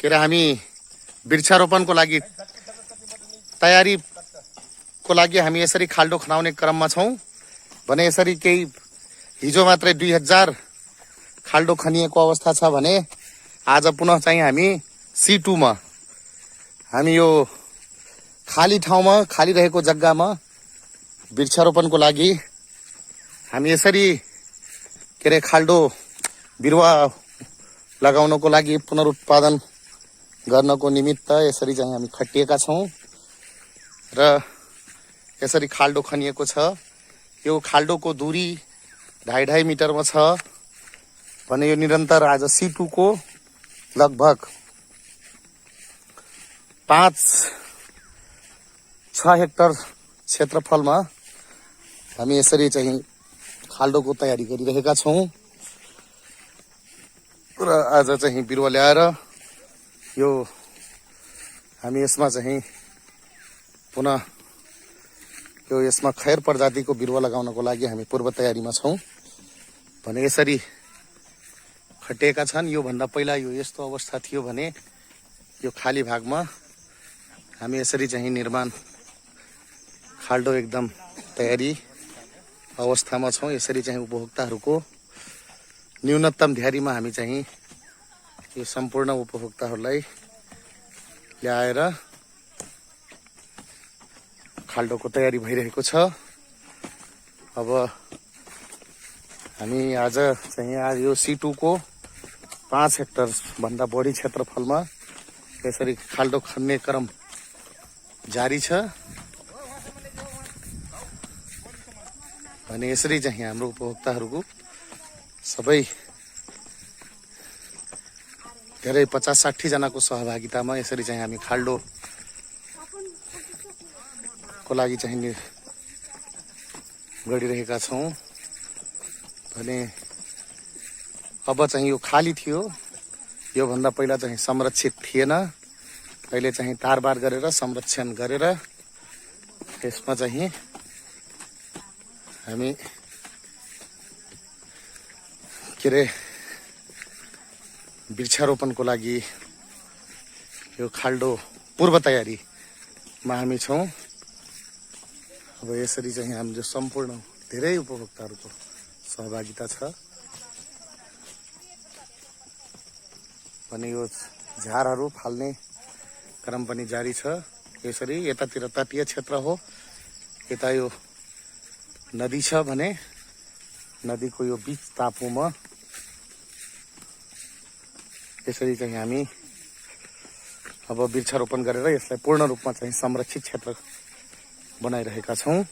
के अरे हामी वृक्षारोपणको लागि तयारीको लागि हामी यसरी खाल्डो खनाउने क्रममा छौं भने यसरी केही हिजो मात्रै 2000 खाल्डो खनिएको अवस्था छ भने आज पुनः चाहिँ हामी C2 मा हामी यो खाली ठाउँमा खाली रहेको जग्गामा वृक्षारोपणको लागि हामी यसरी के अरे खाल्डो बिरुवा लगाउनको लागि पुनरुत्पादन गर्नको निमित्त यसरी चाहिँ हामी खटिएका छौं र यसरी खाल्डो खनिएको छ। यो खाल्डोको दूरी 2.5 मिटरमा छ भने यो निरन्तर आज C2 को लगभग 5-6 हेक्टर क्षेत्रफलमा हामी यसरी चाहिँ खाल्डोको तयारी गरिरहेका छौं र आज चाहिँ बिरुवा ल्याएर यो हामी यसमा चाहिँ पुनः यो यसमा खैर प्रजातिको बिरुवा लगाउनको लागि हामी पूर्व तयारीमा छौं भने यसरी खटिएका छन्। यो भन्दा पहिला यो यस्तो अवस्था थियो भने यो खाली भागमा हामी यसरी चाहिँ निर्माण खाल्डो एकदम तयारी अवस्थामा छौं। यसरी चाहिँ उपभोक्ताहरूको न्यूनतम ध्यारीमा हामी चाहिँ यो सम्पूर्ण उपभोक्ताहरूलाई ल्याएर खाल्डोको तयारी भइरहेको छ। अब हामी आज चाहिँ आज यो C2 को 5 हेक्टर भन्दा बढी क्षेत्रफलमा यसरी खाल्डो खन्ने क्रम जारी छ भने यसरी चाहिँ हाम्रो उपभोक्ताहरूको सबै धेरै 50-60 जनाको सहभागितामा यसरी चाहिँ हामी खाल्डो को लागि चाहिँ गरिरहेका छौं भने अब चाहिँ यो खाली थियो। यो भन्दा पहिला चाहिँ संरक्षित थिएन। अहिले चाहिँ तारबार गरेर संरक्षण गरेर यसमा चाहिँ हामी के अरे वृक्षारोपणको लागि यो खाल्डो पूर्व तयारीमा हामी छौं। अब यसरी चाहिँ हाम्रो सम्पूर्ण धेरै उपभोक्ताहरूको सहभागिता छ भने यो झारहरू फाल्ने क्रम पनि जारी छ। यसरी यतातिर तटीय क्षेत्र हो, यता यो नदी छ भने नदीको यो बीच टापुमा यसरी चाहिँ हामी अब वृक्षारोपण गरेर यसलाई पूर्ण रूपमा चाहिँ संरक्षित क्षेत्र बनाइरहेका छौं।